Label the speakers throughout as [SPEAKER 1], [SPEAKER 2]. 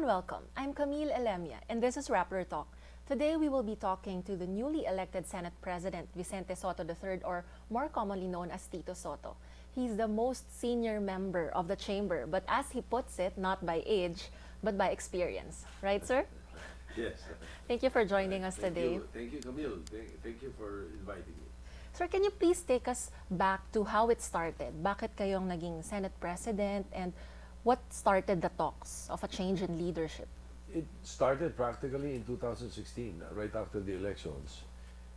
[SPEAKER 1] and welcome. I'm Camille Elemia, and this is Rappler Talk. Today we will be talking to the newly elected Senate President Vicente Sotto III, or more commonly known as Tito Sotto. He's the most senior member of the chamber, but as he puts it, not by age, but by experience. Right, sir?
[SPEAKER 2] Yes.
[SPEAKER 1] Thank you for joining us today.
[SPEAKER 2] Thank you, Camille. Thank you for inviting me.
[SPEAKER 1] Sir, can you please take us back to how it started? Bakit kayong naging Senate President, and what started the talks of a change in leadership?
[SPEAKER 2] It started practically in 2016, right after the elections.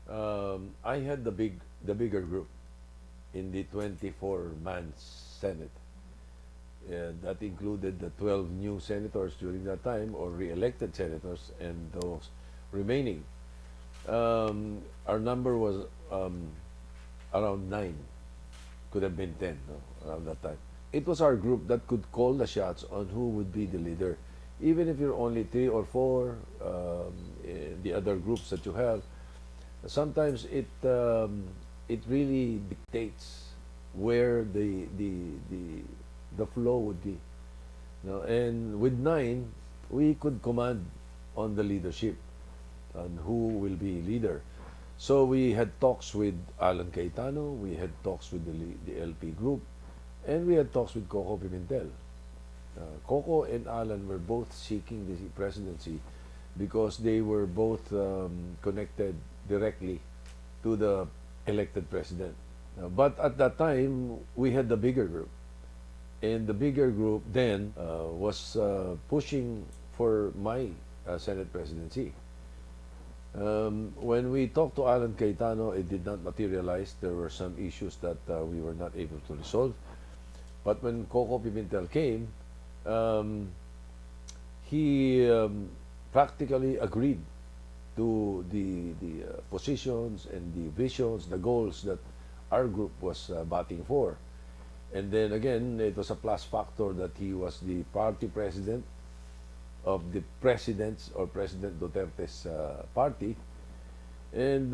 [SPEAKER 2] I had the bigger group in the 24-man Senate. That included the 12 new senators during that time, or re-elected senators, and those remaining. Our number was around 9, could have been 10, no, around that time. It was our group that could call the shots on who would be the leader. Even if you're only 3 or 4, the other groups that you have, sometimes it really dictates where the flow would be. And with 9, we could command on the leadership and who will be leader. So we had talks with Alan Cayetano, we had talks with the LP group, and we had talks with Coco Pimentel. Coco and Alan were both seeking the presidency because they were both connected directly to the elected president. But at that time, we had the bigger group. And the bigger group then was pushing for my Senate presidency. When we talked to Alan Cayetano, it did not materialize. There were some issues that we were not able to resolve. But when Coco Pimentel came, he practically agreed to the positions and the visions, the goals that our group was batting for. And then again, it was a plus factor that he was the party president of the president's or President Duterte's party. And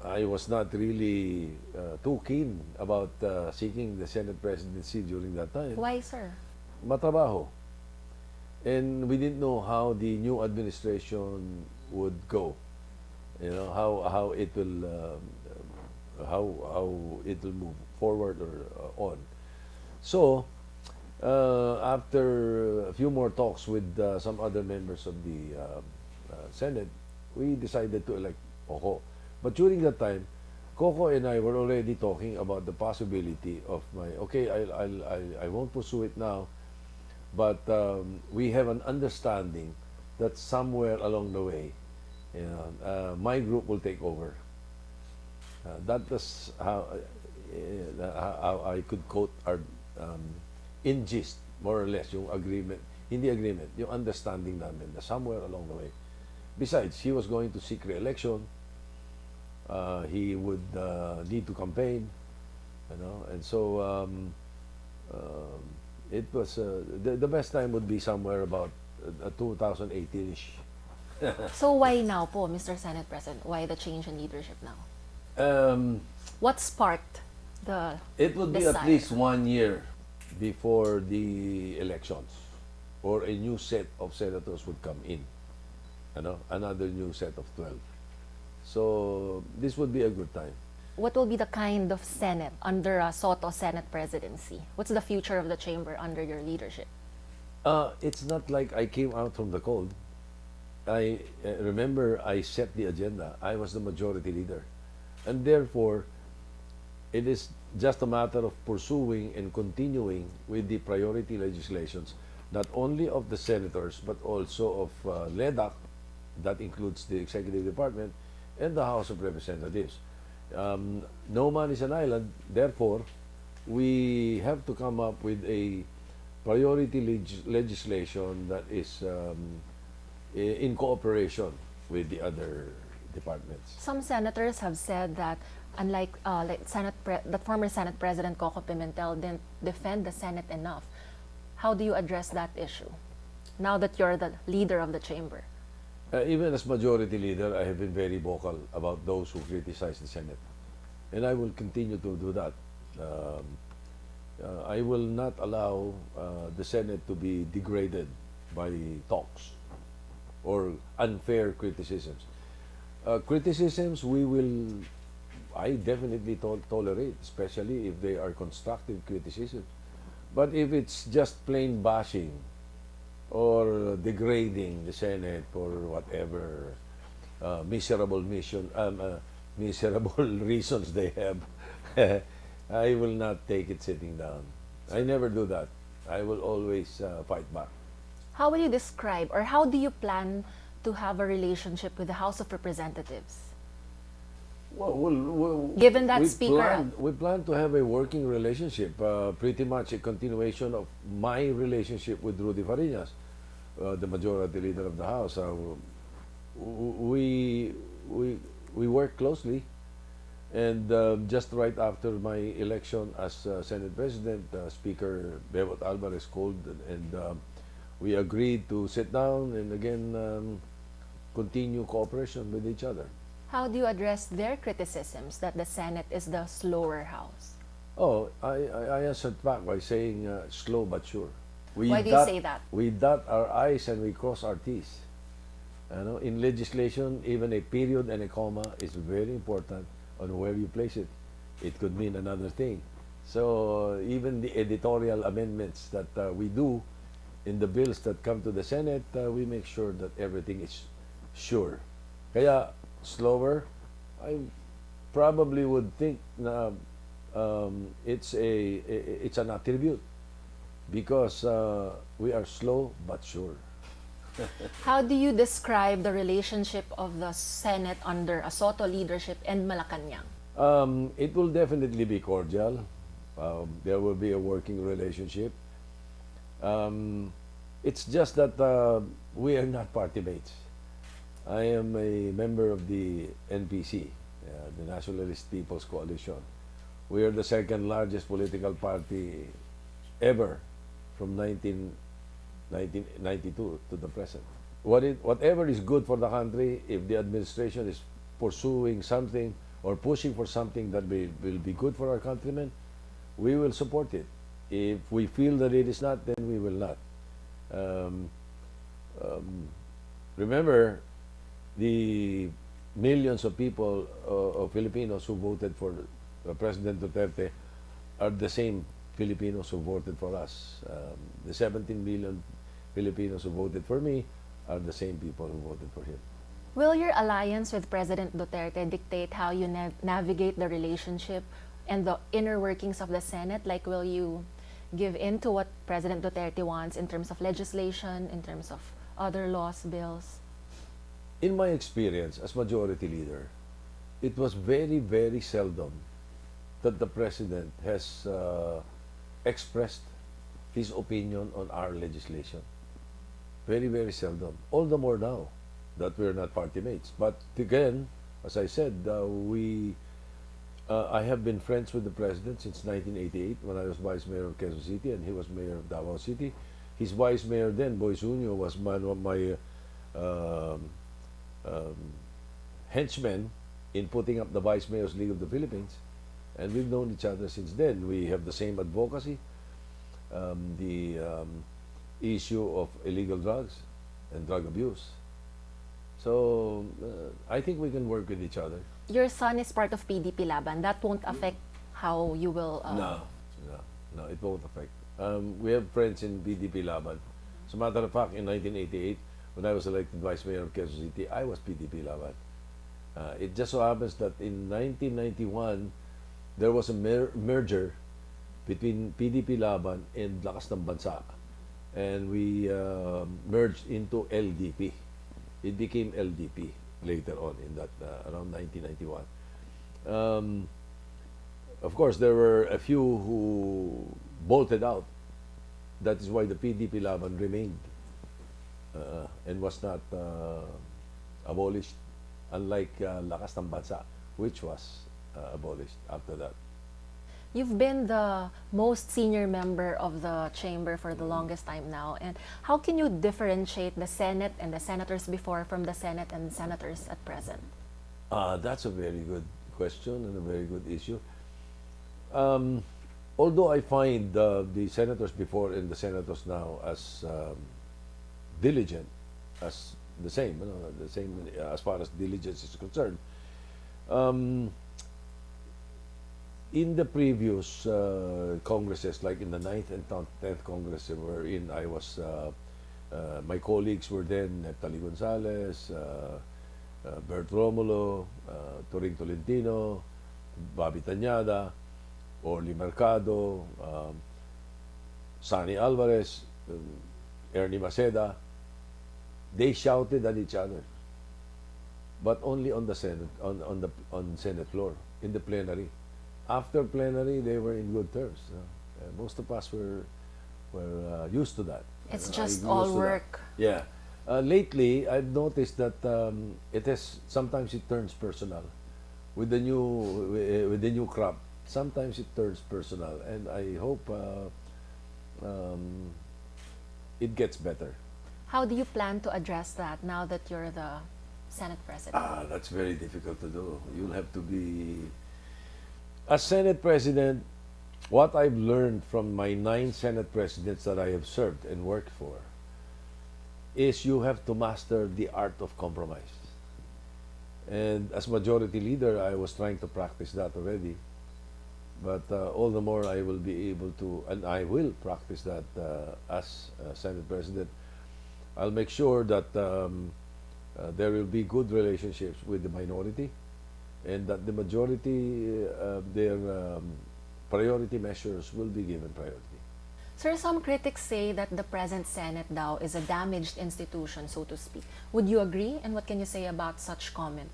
[SPEAKER 2] I was not really too keen about seeking the Senate presidency during that time.
[SPEAKER 1] Why, sir?
[SPEAKER 2] Matrabaho. And we didn't know how the new administration would go. You know, how it will move forward or on. So after a few more talks with some other members of the Senate, we decided to elect Coco. But during that time, Coco and I were already talking about the possibility of I won't pursue it now, but we have an understanding that somewhere along the way, my group will take over. That was how I could quote our in gist, more or less, yung agreement, hindi agreement, yung understanding namin na somewhere along the way. Besides, he was going to seek re-election. He would need to campaign, and so it was the best time would be somewhere about 2018-ish.
[SPEAKER 1] So why now po, Mr. Senate President? Why the change in leadership now? What sparked the
[SPEAKER 2] It would be
[SPEAKER 1] desire?
[SPEAKER 2] at least 1 year before the elections, or a new set of senators would come in. Another new set of 12. So this would be a good time.
[SPEAKER 1] What will be the kind of Senate under a Soto Senate presidency? What's the future of the chamber under your leadership?
[SPEAKER 2] It's not like I came out from the cold. I remember I set the agenda. I was the majority leader. And therefore, it is just a matter of pursuing and continuing with the priority legislations, not only of the senators, but also of LEDAC, that includes the executive department, and the House of Representatives. No man is an island, therefore, we have to come up with a priority legislation that is in cooperation with the other departments.
[SPEAKER 1] Some senators have said that unlike the former Senate President Coco Pimentel didn't defend the Senate enough. How do you address that issue now that you're the leader of the chamber?
[SPEAKER 2] Even as majority leader, I have been very vocal about those who criticize the Senate. And I will continue to do that. I will not allow the Senate to be degraded by talks or unfair criticisms. Criticisms I definitely tolerate, especially if they are constructive criticisms. But if it's just plain bashing or degrading the Senate or whatever miserable reasons they have, I will not take it sitting down. I never do that. I will always fight back.
[SPEAKER 1] How will you describe or how do you plan to have a relationship with the House of Representatives? Given that Speaker...
[SPEAKER 2] We plan to have a working relationship, pretty much a continuation of my relationship with Rudy Fariñas, the majority leader of the House. We, we work closely, and just right after my election as Senate President, Speaker Bebot Alvarez called, and we agreed to sit down and again continue cooperation with each other.
[SPEAKER 1] How do you address their criticisms that the Senate is the slower house?
[SPEAKER 2] Oh, I answered back by saying slow but sure.
[SPEAKER 1] Why do you say that?
[SPEAKER 2] We dot our I's and we cross our T's. In legislation, even a period and a comma is very important on where you place it. It could mean another thing. So even the editorial amendments that we do in the bills that come to the Senate, we make sure that everything is sure. Kaya slower, I probably would think na it's an attribute because we are slow but sure.
[SPEAKER 1] How do you describe the relationship of the Senate under a Sotto leadership and Malacanang?
[SPEAKER 2] It will definitely be cordial. There will be a working relationship. It's just that we are not party mates. I am a member of the NPC, the Nationalist People's Coalition. We are the second largest political party ever from 1992 to the present. Whatever is good for the country, if the administration is pursuing something or pushing for something that will be good for our countrymen, we will support it. If we feel that it is not, then we will not. Remember, the millions of people, of Filipinos who voted for President Duterte are the same Filipinos who voted for us. The 17 million Filipinos who voted for me are the same people who voted for him.
[SPEAKER 1] Will your alliance with President Duterte dictate how you navigate the relationship and the inner workings of the Senate? Like, will you give in to what President Duterte wants in terms of legislation, in terms of other laws, bills?
[SPEAKER 2] In my experience as majority leader, it was very, very seldom that the President has expressed his opinion on our legislation. Very, very seldom. All the more now that we're not party mates. But again, as I said, I have been friends with the President since 1988 when I was Vice Mayor of Quezon City and he was Mayor of Davao City. His Vice Mayor then, Boy Zunio, was one of my henchmen in putting up the Vice Mayors League of the Philippines. And we've known each other since then. We have the same advocacy, the issue of illegal drugs and drug abuse. So I think we can work with each other.
[SPEAKER 1] Your son is part of PDP Laban. That won't affect how you will...
[SPEAKER 2] No, it won't affect. We have friends in PDP Laban. As a matter of fact, in 1988, when I was elected Vice Mayor of Quezon City, I was PDP Laban. It just so happens that in 1991, there was a merger between PDP Laban and Lakas ng Bansa. And we merged into LDP. It became LDP later on in that around 1991. Of course, there were a few who bolted out. That is why the PDP Laban remained and was not abolished, unlike Lakas ng Bansa, which was abolished after that.
[SPEAKER 1] You've been the most senior member of the chamber for the longest time now. And how can you differentiate the Senate and the senators before from the Senate and the senators at present?
[SPEAKER 2] That's a very good question and a very good issue. Although I find the senators before and the senators now as diligent as the same, the same as far as diligence is concerned. Um, in the previous congresses, like in the 9th and 10th Congress wherein I was, my colleagues were then Neptali Gonzalez, Bert Romulo, Turing Tolentino, Bobby Tañada, Orly Mercado, Sani Alvarez, Ernie Maceda. They shouted at each other, but only on the Senate, on Senate floor, in the plenary. After plenary, they were in good terms. Most of us were used to that.
[SPEAKER 1] It's
[SPEAKER 2] I'm
[SPEAKER 1] just
[SPEAKER 2] used
[SPEAKER 1] all
[SPEAKER 2] to that.
[SPEAKER 1] work.
[SPEAKER 2] Yeah. Lately, I've noticed that it has sometimes it turns personal with the new crop. Sometimes it turns personal, and I hope it gets better.
[SPEAKER 1] How do you plan to address that now that you're the Senate President?
[SPEAKER 2] That's very difficult to do. You'll have to be as Senate President. What I've learned from my 9 Senate Presidents that I have served and worked for is you have to master the art of compromise. And as Majority Leader, I was trying to practice that already. But all the more I will be able to, and I will practice that as Senate President. I'll make sure that there will be good relationships with the minority, and that the majority, their priority measures will be given priority.
[SPEAKER 1] Sir, some critics say that the present Senate daw is a damaged institution, so to speak. Would you agree? And what can you say about such comment?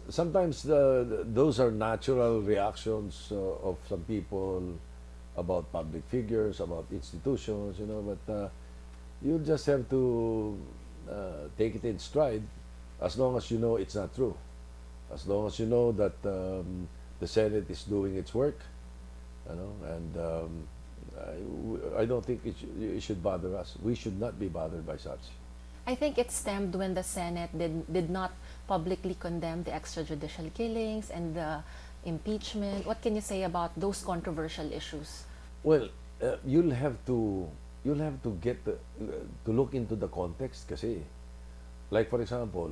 [SPEAKER 2] Sometimes those are natural reactions of some people about public figures, about institutions, but you just have to take it in stride, as long as you know it's not true. As long as you know that the Senate is doing its work, and I don't think it should bother us. We should not be bothered by such.
[SPEAKER 1] I think it stemmed when the Senate did not publicly condemn the extrajudicial killings and the impeachment. What can you say about those controversial issues?
[SPEAKER 2] Well, you'll have to get to look into the context, kasi, like for example,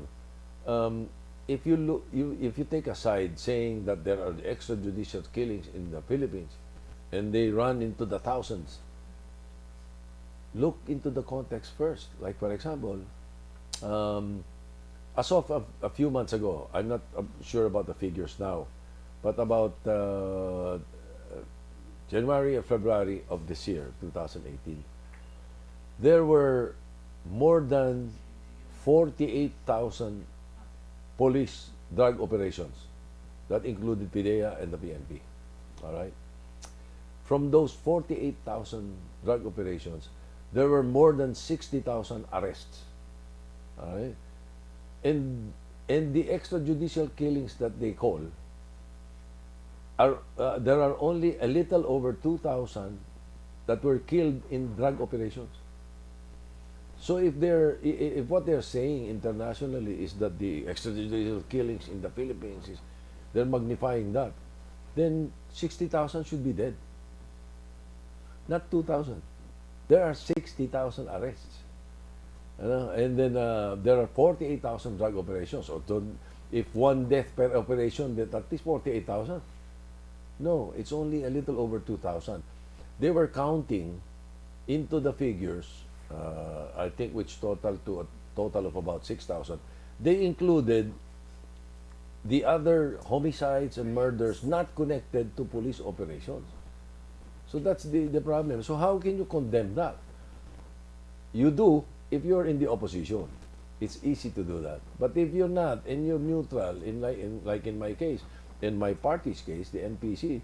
[SPEAKER 2] if you take a side saying that there are extrajudicial killings in the Philippines and they run into the thousands, look into the context first. Like for example, as of a few months ago, I'm not sure about the figures now, but about January or February of this year, 2018, there were more than 48,000 police drug operations. That included PIDEA and the PNP. All right? From those 48,000 drug operations, there were more than 60,000 arrests. All right? And the extrajudicial killings that they call are there are only a little over 2,000 that were killed in drug operations. So if what they're saying internationally is that the extrajudicial killings in the Philippines they're magnifying that, then 60,000 should be dead, not 2,000. There are 60,000 arrests, and then there are 48,000 drug operations. So if one death per operation, then at least 48,000. No, it's only a little over 2,000. They were counting into the figures, I think, which total to a total of about 6,000. They included the other homicides and murders not connected to police operations. So that's the problem. So how can you condemn that? You do if you're in the opposition. It's easy to do that. But if you're not and you're neutral, like in my case, in my party's case, the NPC,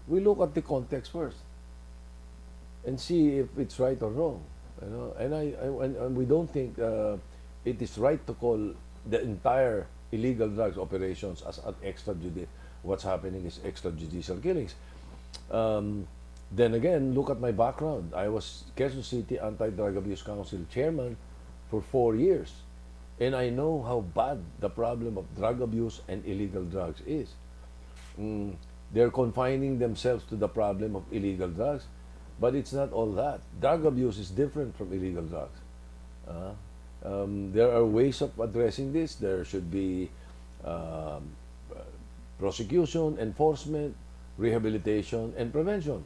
[SPEAKER 2] we look at the context first and see if it's right or wrong. And we don't think it is right to call the entire illegal drugs operations as an extrajudicial. What's happening is extrajudicial killings. Then again, look at my background. I was Quezon City Anti-Drug Abuse Council chairman for 4 years. And I know how bad the problem of drug abuse and illegal drugs is. They're confining themselves to the problem of illegal drugs. But it's not all that. Drug abuse is different from illegal drugs. There are ways of addressing this. There should be um, prosecution, enforcement, rehabilitation, and prevention.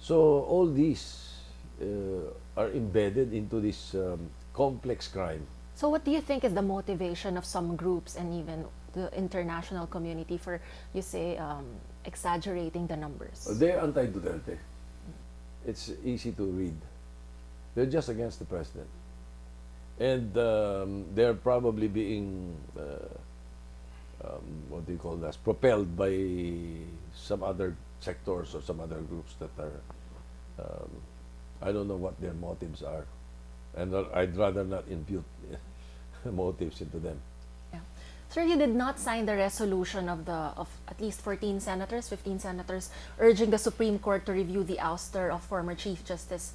[SPEAKER 2] So all these are embedded into this complex crime.
[SPEAKER 1] So what do you think is the motivation of some groups and even the international community for, you say, exaggerating the numbers?
[SPEAKER 2] They're anti-Duterte. It's easy to read. They're just against the president. And they're probably being, what do you call that, propelled by some other sectors or some other groups that are, I don't know what their motives are. And I'd rather not impute motives into them.
[SPEAKER 1] Yeah. Sir, you did not sign the resolution of at least 14 senators, 15 senators, urging the Supreme Court to review the ouster of former Chief Justice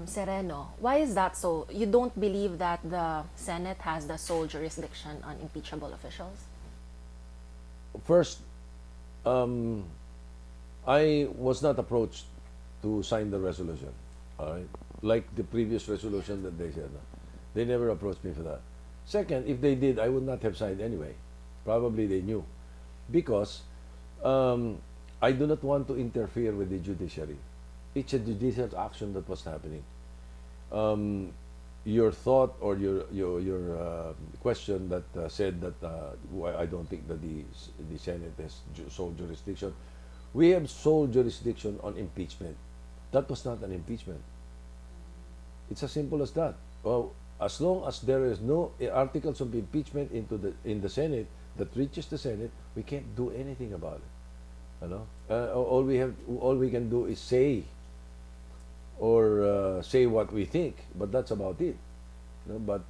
[SPEAKER 1] Sereno. Why is that so? You don't believe that the Senate has the sole jurisdiction on impeachable officials?
[SPEAKER 2] First, I was not approached to sign the resolution. All right? Like the previous resolution that they said. They never approached me for that. Second, if they did, I would not have signed anyway. Probably they knew. Because I do not want to interfere with the judiciary. It's a judicial action that was happening. Your thought or your question that said that why I don't think that the Senate has sole jurisdiction. We have sole jurisdiction on impeachment. That was not an impeachment. It's as simple as that. Well, as long as there is no articles of impeachment in the Senate that reaches the Senate, we can't do anything about it. You know, all we can do is say or say what we think, but that's about it. You know, but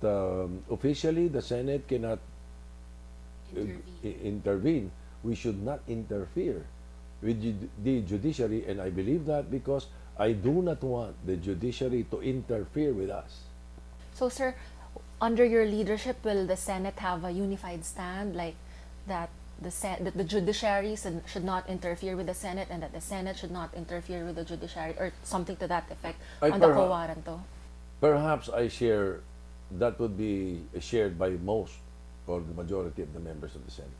[SPEAKER 2] officially, the Senate cannot intervene. We should not interfere with the judiciary, and I believe that because I do not want the judiciary to interfere with us.
[SPEAKER 1] So, sir, under your leadership, will the Senate have a unified stand, like that the judiciary should not interfere with the Senate and that the Senate should not interfere with the judiciary, or something to that effect on the quo warranto?
[SPEAKER 2] Perhaps that would be shared by most or the majority of the members of the Senate.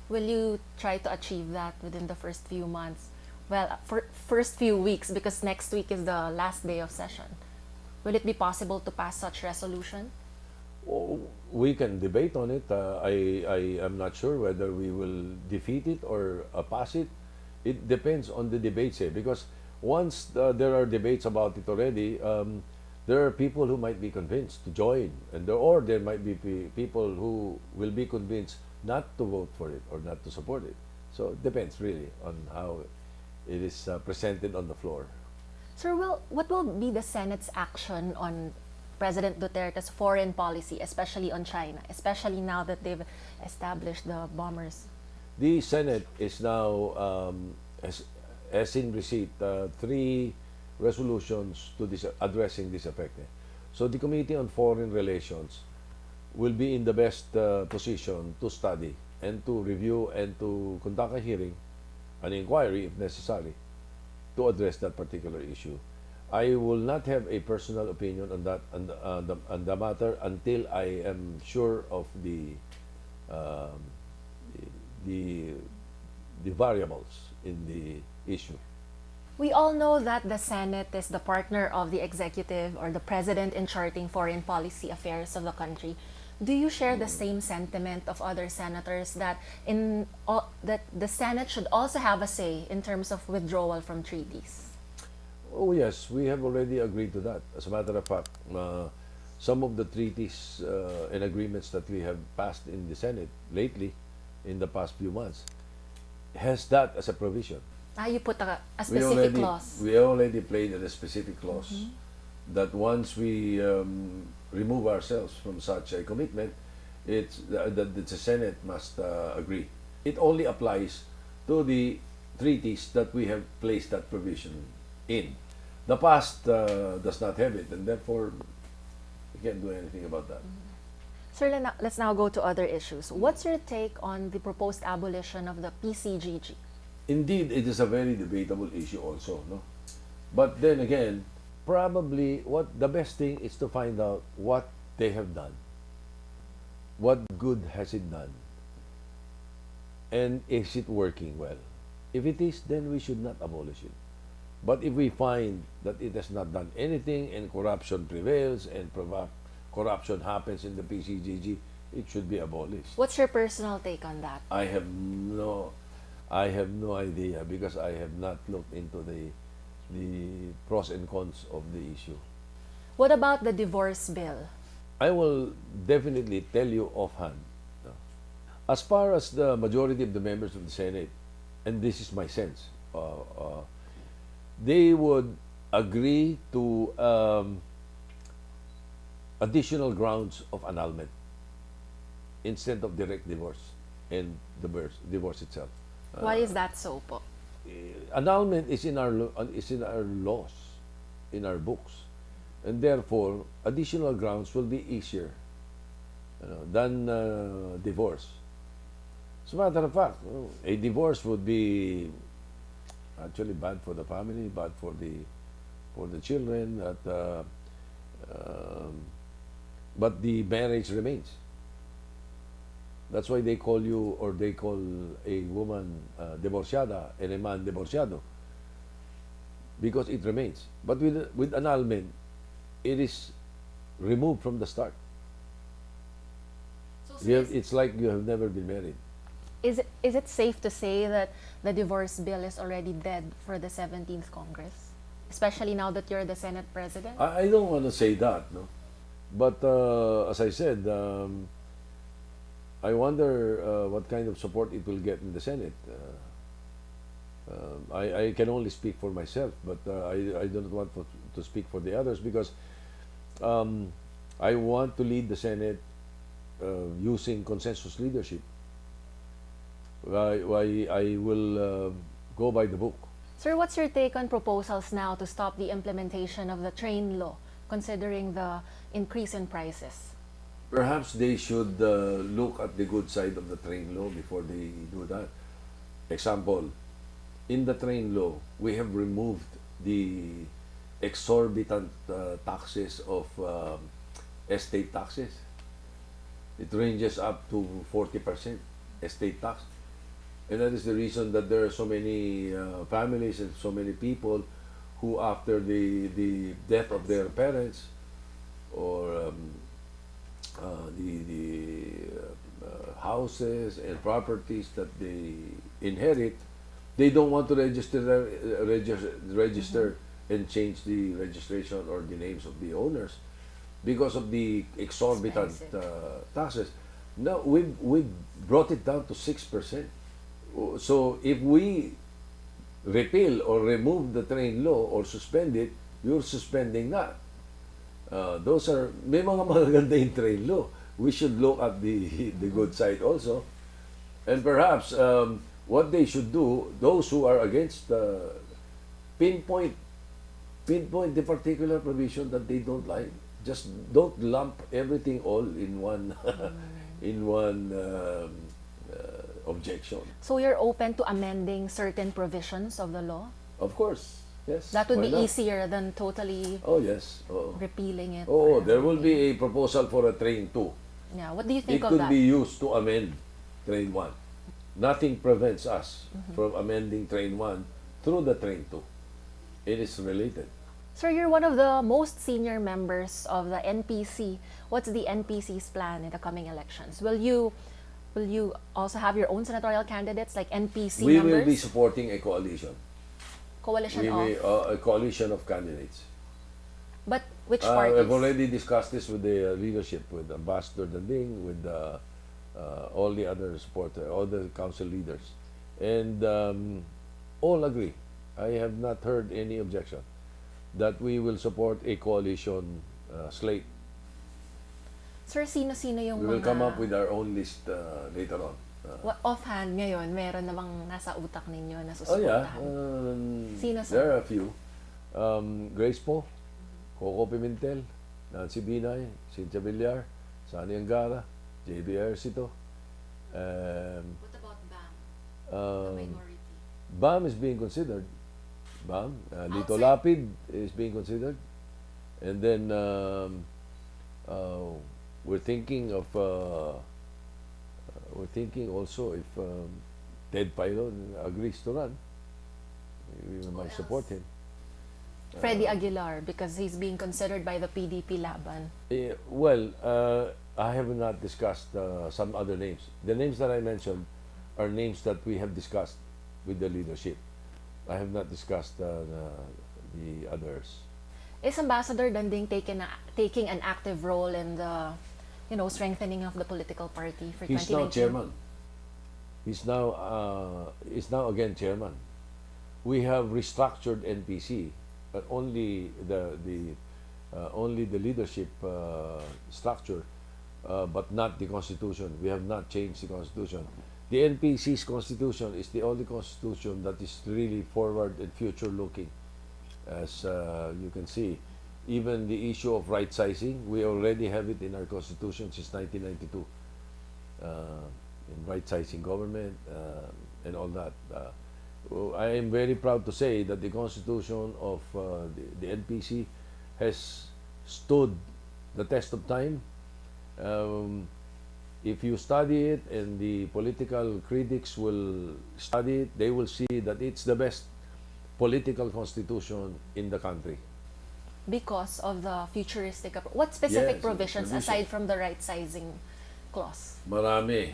[SPEAKER 1] Will you try to achieve that within the first few months? Well, for first few weeks, because next week is the last day of session. Will it be possible to pass such resolution?
[SPEAKER 2] Oh, we can debate on it. I am not sure whether we will defeat it or pass it. It depends on the debates, because once there are debates about it already, there are people who might be convinced to join, or there might be people who will be convinced not to vote for it or not to support it. So it depends really on how it is presented on the floor.
[SPEAKER 1] Sir, what will be the Senate's action on President Duterte's foreign policy, especially on China, especially now that they've established the bombers?
[SPEAKER 2] The Senate is now, has in receipt 3 resolutions to addressing this effect. So the Committee on Foreign Relations will be in the best position to study and to review and to conduct a hearing, an inquiry if necessary, to address that particular issue. I will not have a personal opinion on that on the matter until I am sure of the variables in the issue.
[SPEAKER 1] We all know that the Senate is the partner of the executive or the president in charting foreign policy affairs of the country. Do you share the same sentiment of other senators that that the Senate should also have a say in terms of withdrawal from treaties?
[SPEAKER 2] Oh yes, we have already agreed to that. As a matter of fact, some of the treaties and agreements that we have passed in the Senate lately, in the past few months, has that as a provision.
[SPEAKER 1] You put a specific clause.
[SPEAKER 2] We already played in a specific clause that once we remove ourselves from such a commitment, it's that the Senate must agree. It only applies to the treaties that we have placed that provision in. The past does not have it, and therefore we can't do anything about that.
[SPEAKER 1] Sir, let's now go to other issues. What's your take on the proposed abolition of the PCGG?
[SPEAKER 2] Indeed, it is a very debatable issue also, no? But then again, probably what the best thing is to find out what they have done. What good has it done? And is it working well? If it is, then we should not abolish it. But if we find that it has not done anything and corruption prevails and corruption happens in the PCGG, it should be abolished.
[SPEAKER 1] What's your personal take on that?
[SPEAKER 2] I have no idea because I have not looked into the pros and cons of the issue.
[SPEAKER 1] What about the divorce bill?
[SPEAKER 2] I will definitely tell you offhand. No. As far as the majority of the members of the Senate, and this is my sense, they would agree to additional grounds of annulment instead of direct divorce and divorce itself.
[SPEAKER 1] Why is that so po?
[SPEAKER 2] Annulment is in our laws, in our books, and therefore additional grounds will be easier than divorce. As a matter of fact, a divorce would be actually bad for the family, bad for the children. But the marriage remains. That's why they call you, or they call a woman divorciada and a man divorciado, because it remains. But with annulment, it is removed from the start. It's like you have never been married.
[SPEAKER 1] Is it safe to say that the divorce bill is already dead for the 17th Congress? Especially now that you're the Senate President?
[SPEAKER 2] I don't want to say that, no. But as I said, I wonder what kind of support it will get in the Senate. I can only speak for myself, but I don't want to speak for the others because I want to lead the Senate using consensus leadership. I will go by the book.
[SPEAKER 1] Sir, what's your take on proposals now to stop the implementation of the train law, considering the increase in prices?
[SPEAKER 2] Perhaps they should look at the good side of the train law before they do that. Example, in the train law, we have removed the exorbitant taxes of estate taxes. It ranges up to 40% estate tax. And that is the reason that there are so many families and so many people who, after the death of their parents or the houses and properties that they inherit, they don't want to register and change the registration or the names of the owners because of the exorbitant taxes. Now we brought it down to 6%. So if we repeal or remove the train law or suspend it, you're suspending that. Those are, may mga magaganda yung train law. We should look at the good side also. And perhaps what they should do, those who are against pinpoint the particular provision that they don't like. Just don't lump everything all in one in one objection.
[SPEAKER 1] So you're open to amending certain provisions of the law?
[SPEAKER 2] Of course, yes.
[SPEAKER 1] That would
[SPEAKER 2] Why
[SPEAKER 1] be
[SPEAKER 2] not?
[SPEAKER 1] easier than totally
[SPEAKER 2] Yes.
[SPEAKER 1] repealing it.
[SPEAKER 2] Oh,
[SPEAKER 1] or
[SPEAKER 2] there will
[SPEAKER 1] everything.
[SPEAKER 2] be a proposal for a train 2.
[SPEAKER 1] Yeah, what do you
[SPEAKER 2] It
[SPEAKER 1] think of
[SPEAKER 2] could
[SPEAKER 1] that?
[SPEAKER 2] be used to amend train 1. Nothing prevents us from amending train 1 through the train 2. It is related.
[SPEAKER 1] Sir, you're one of the most senior members of the NPC. What's the NPC's plan in the coming elections? Will you also have your own senatorial candidates like NPC
[SPEAKER 2] We
[SPEAKER 1] members?
[SPEAKER 2] will be supporting a coalition.
[SPEAKER 1] Coalition of?
[SPEAKER 2] A coalition of candidates.
[SPEAKER 1] But which parties?
[SPEAKER 2] I've already discussed this with the leadership, with Ambassador Danding, with all the other supporters, all the council leaders. And all agree. I have not heard any objection that we will support a coalition slate.
[SPEAKER 1] Sir, sino-sino yung
[SPEAKER 2] We will
[SPEAKER 1] mga...
[SPEAKER 2] come up with our own list later on.
[SPEAKER 1] Offhand ngayon, meron namang nasa utak ninyo na
[SPEAKER 2] Oh yeah,
[SPEAKER 1] susuportahan? Sino, sir?
[SPEAKER 2] there are a few. Grace Po, Coco Pimentel, Nancy Binay, Cynthia Villar, Sani Angara, JB Ercito.
[SPEAKER 1] What about BAM, the
[SPEAKER 2] Um,
[SPEAKER 1] minority?
[SPEAKER 2] BAM is being considered. Ba? Lito Lapid is being considered. And then we're thinking of we're thinking also if Ted Pailo agrees to run, we might support him.
[SPEAKER 1] Freddy Aguilar, because he's being considered by the PDP Laban.
[SPEAKER 2] Well, I have not discussed some other names. The names that I mentioned are names that we have discussed with the leadership. I have not discussed the others.
[SPEAKER 1] Is Ambassador Danding taking an active role in the, strengthening of the political party for 2019?
[SPEAKER 2] He's now chairman. He's now again chairman. We have restructured NPC, but only the leadership structure, but not the constitution. We have not changed the constitution. The NPC's constitution is the only constitution that is really forward and future looking. As you can see, even the issue of right sizing, we already have it in our constitution since 1992. In right sizing government and all that. I am very proud to say that the constitution of the NPC has stood the test of time. If you study it and the political critics will study it, they will see that it's the best political constitution in the country.
[SPEAKER 1] Because of the futuristic what specific
[SPEAKER 2] Yes,
[SPEAKER 1] provisions
[SPEAKER 2] provisions.
[SPEAKER 1] aside from the right sizing clause?
[SPEAKER 2] Marami.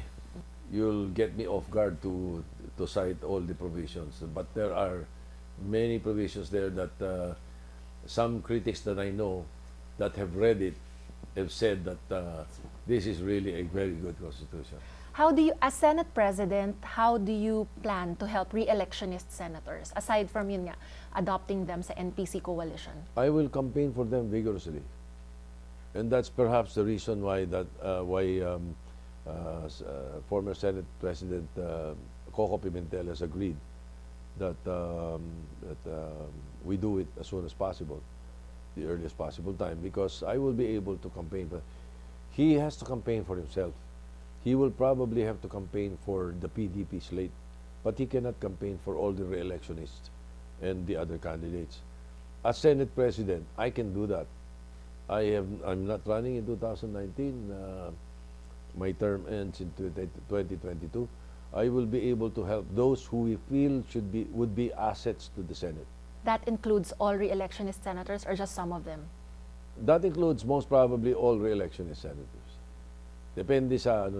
[SPEAKER 2] You'll get me off guard to cite all the provisions, but there are many provisions there that some critics that I know that have read it have said that this is really a very good constitution.
[SPEAKER 1] How do you, as Senate President, how do you plan to help re-electionist senators aside from yun nga, adopting them sa NPC coalition?
[SPEAKER 2] I will campaign for them vigorously, and that's perhaps the reason why former Senate President Coco Pimentel has agreed that we do it as soon as possible, the earliest possible time, because I will be able to campaign. But he has to campaign for himself. He will probably have to campaign for the PDP slate, but he cannot campaign for all the re-electionists and the other candidates. As Senate President, I can do that. I'm not running in 2019. My term ends in 2022. I will be able to help those who we feel would be assets to the Senate.
[SPEAKER 1] That includes all re-electionist senators or just some of them?
[SPEAKER 2] That includes most probably all re-electionist senators. Depende sa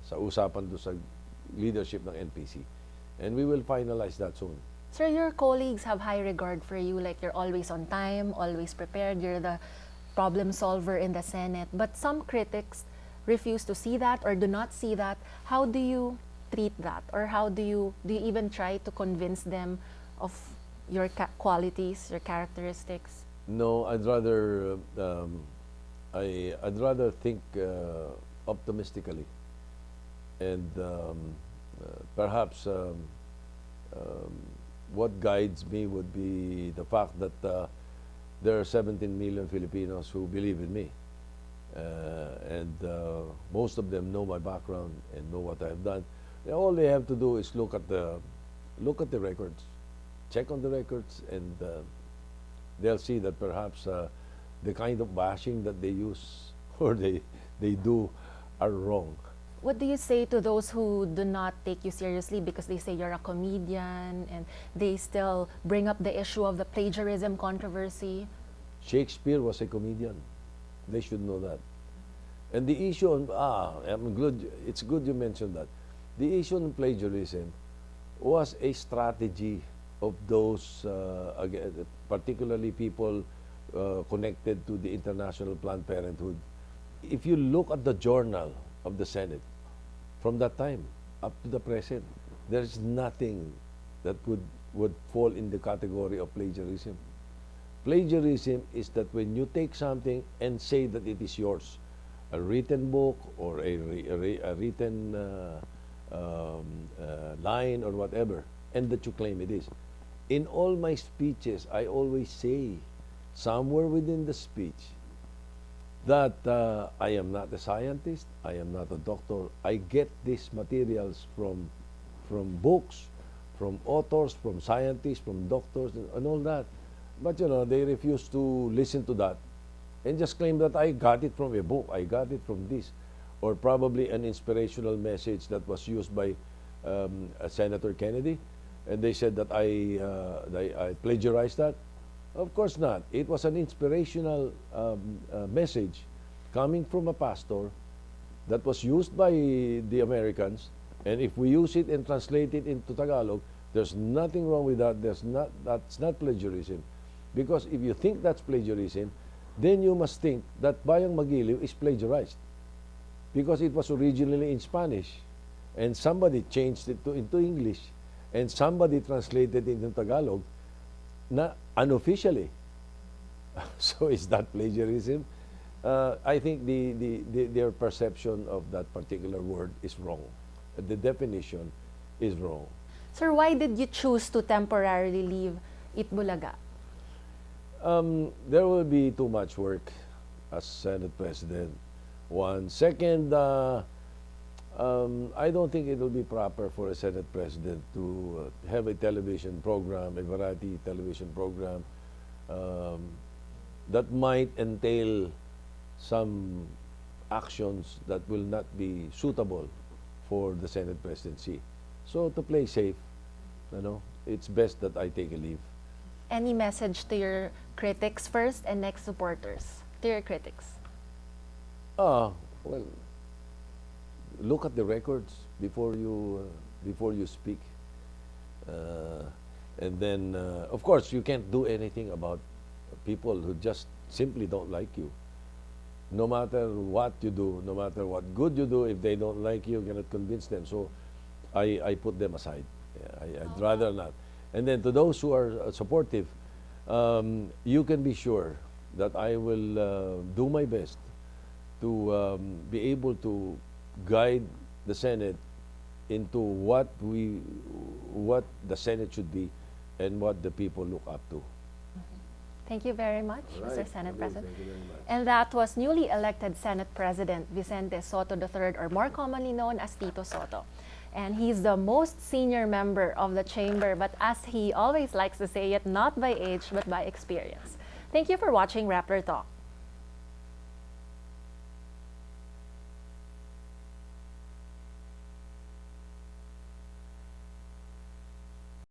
[SPEAKER 2] sa usapan do sa leadership ng NPC. And we will finalize that soon.
[SPEAKER 1] Sir, your colleagues have high regard for you, like you're always on time, always prepared, you're the problem solver in the Senate. But some critics refuse to see that or do not see that. How do you treat that? Or how do you even try to convince them of your qualities, your characteristics?
[SPEAKER 2] No, I'd rather I'd rather think optimistically, and perhaps what guides me would be the fact that there are 17 million Filipinos who believe in me, and most of them know my background and know what I have done. All they have to do is look at the records, check on the records, and they'll see that perhaps the kind of bashing that they use or they do are wrong.
[SPEAKER 1] What do you say to those who do not take you seriously because they say you're a comedian and they still bring up the issue of the plagiarism controversy?
[SPEAKER 2] Shakespeare was a comedian. They should know that. And the issue on it's good you mentioned that. The issue on plagiarism was a strategy of those, particularly people connected to the International Planned Parenthood. If you look at the journal of the Senate, from that time up to the present, there is nothing that would fall in the category of plagiarism. Plagiarism is that when you take something and say that it is yours, a written book or a written line or whatever, and that you claim it is. In all my speeches, I always say, somewhere within the speech, that I am not a scientist, I am not a doctor. I get these materials from books, from authors, from scientists, from doctors, and all that. But they refuse to listen to that and just claim that I got it from a book, I got it from this, or probably an inspirational message that was used by Senator Kennedy, and they said that I plagiarized that. Of course not. It was an inspirational message coming from a pastor that was used by the Americans, and if we use it and translate it into Tagalog, there's nothing wrong with that. That's not plagiarism. Because if you think that's plagiarism, then you must think that Bayang Magiliw is plagiarized. Because it was originally in Spanish, and somebody changed it into English, and somebody translated it into Tagalog, unofficially. So is that plagiarism? I think their perception of that particular word is wrong. The definition is wrong.
[SPEAKER 1] Sir, why did you choose to temporarily leave Itbulaga?
[SPEAKER 2] There will be too much work as Senate President. One. Second, I don't think it will be proper for a Senate President to have a television program, a variety television program, that might entail some actions that will not be suitable for the Senate presidency. So to play safe, it's best that I take a leave.
[SPEAKER 1] Any message to your critics first and next supporters? To your critics.
[SPEAKER 2] Well, look at the records before you speak, and then of course you can't do anything about people who just simply don't like you. No matter what you do, no matter what good you do, if they don't like you cannot convince them. So I put them aside. I'd rather not. And then to those who are supportive, you can be sure that I will do my best to be able to guide the Senate into what the Senate should be and what the people look up to.
[SPEAKER 1] Thank you very much,
[SPEAKER 2] Right.
[SPEAKER 1] Mr. Senate President.
[SPEAKER 2] Thank you very much.
[SPEAKER 1] And that was newly elected Senate President Vicente Sotto III, or more commonly known as Tito Sotto. And he's the most senior member of the chamber, but as he always likes to say it, not by age, but by experience. Thank you for watching Rappler Talk.